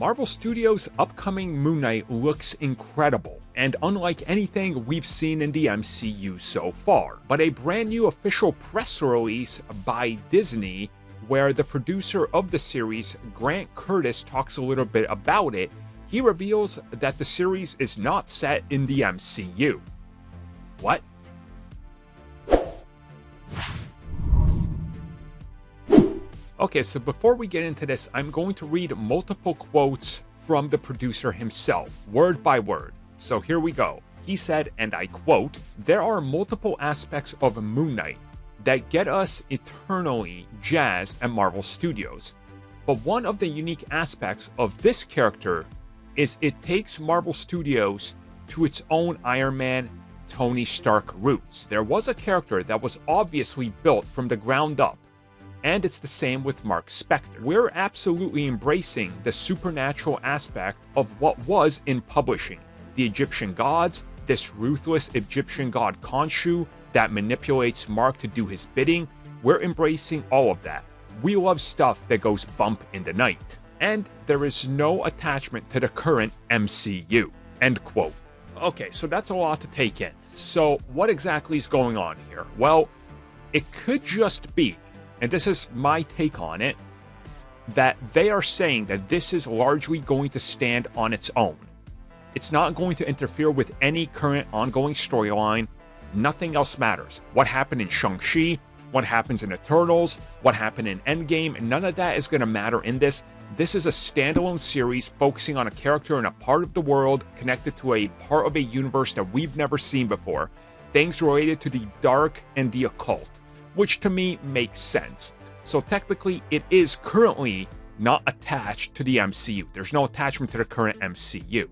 Marvel Studios' upcoming Moon Knight looks incredible, and unlike anything we've seen in the MCU so far. But a brand new official press release by Disney, where the producer of the series, Grant Curtis, talks a little bit about it, he reveals that the series is not set in the MCU. What? Okay, so before we get into this, I'm going to read multiple quotes from the producer himself, word by word. So here we go. He said, and I quote, "There are multiple aspects of Moon Knight that get us eternally jazzed at Marvel Studios. But one of the unique aspects of this character is it takes Marvel Studios to its own Iron Man, Tony Stark roots. There was a character that was obviously built from the ground up, and it's the same with Mark Spector. We're absolutely embracing the supernatural aspect of what was in publishing. The Egyptian gods, this ruthless Egyptian god Khonshu that manipulates Mark to do his bidding. We're embracing all of that. We love stuff that goes bump in the night. And there is no attachment to the current MCU." End quote. Okay, so that's a lot to take in. So what exactly is going on here? Well, it could just be, and this is my take on it, that they are saying that this is largely going to stand on its own. It's not going to interfere with any current ongoing storyline. Nothing else matters. What happened in Shang-Chi, what happens in Eternals, what happened in Endgame, none of that is going to matter in this. This is a standalone series focusing on a character in a part of the world connected to a part of a universe that we've never seen before. Things related to the dark and the occult, which to me makes sense. So technically, it is currently not attached to the MCU. There's no attachment to the current MCU.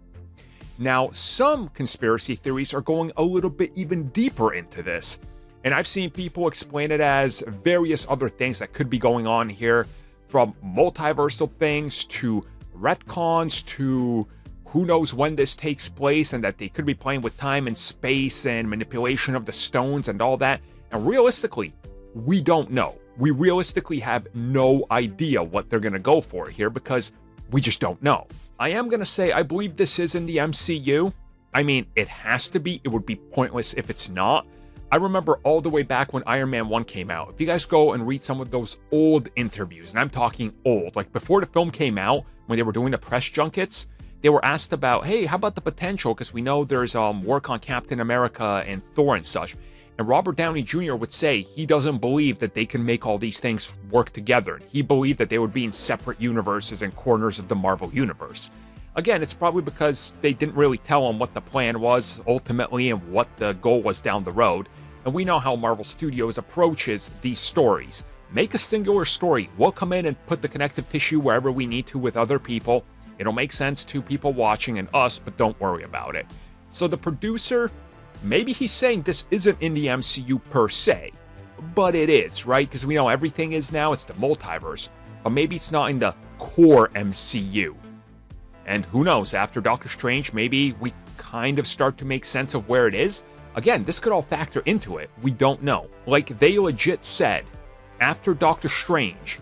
Now, some conspiracy theories are going a little bit even deeper into this, and I've seen people explain it as various other things that could be going on here, from multiversal things to retcons to who knows when this takes place, and that they could be playing with time and space and manipulation of the stones and all that. And realistically, we don't know. We realistically have no idea what they're going to go for here because we just don't know. I am going to say I believe this is in the MCU. I mean, it has to be. It would be pointless if it's not. I remember all the way back when Iron Man 1 came out. If you guys go and read some of those old interviews, and I'm talking old, like before the film came out, when they were doing the press junkets, they were asked about, hey, how about the potential? Because we know there's work on Captain America and Thor and such. And Robert Downey Jr. would say he doesn't believe that they can make all these things work together. He believed that they would be in separate universes and corners of the Marvel universe. Again, it's probably because they didn't really tell him what the plan was ultimately and what the goal was down the road. And we know how Marvel Studios approaches these stories. Make a singular story. We'll come in and put the connective tissue wherever we need to with other people. It'll make sense to people watching and us, but don't worry about it. So the producer, maybe he's saying this isn't in the MCU per se, but it is, right? Because we know everything is now, it's the multiverse. But maybe it's not in the core MCU. And who knows, after Doctor Strange, maybe we kind of start to make sense of where it is. Again, this could all factor into it. We don't know. Like, they legit said, after Doctor Strange,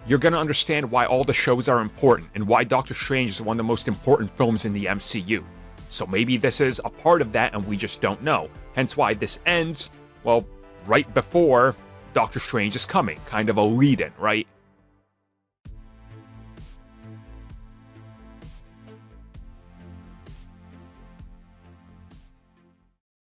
you're going to understand why all the shows are important and why Doctor Strange is one of the most important films in the MCU. So maybe this is a part of that and we just don't know. Hence why this ends, well, right before Doctor Strange is coming. Kind of a lead-in, right?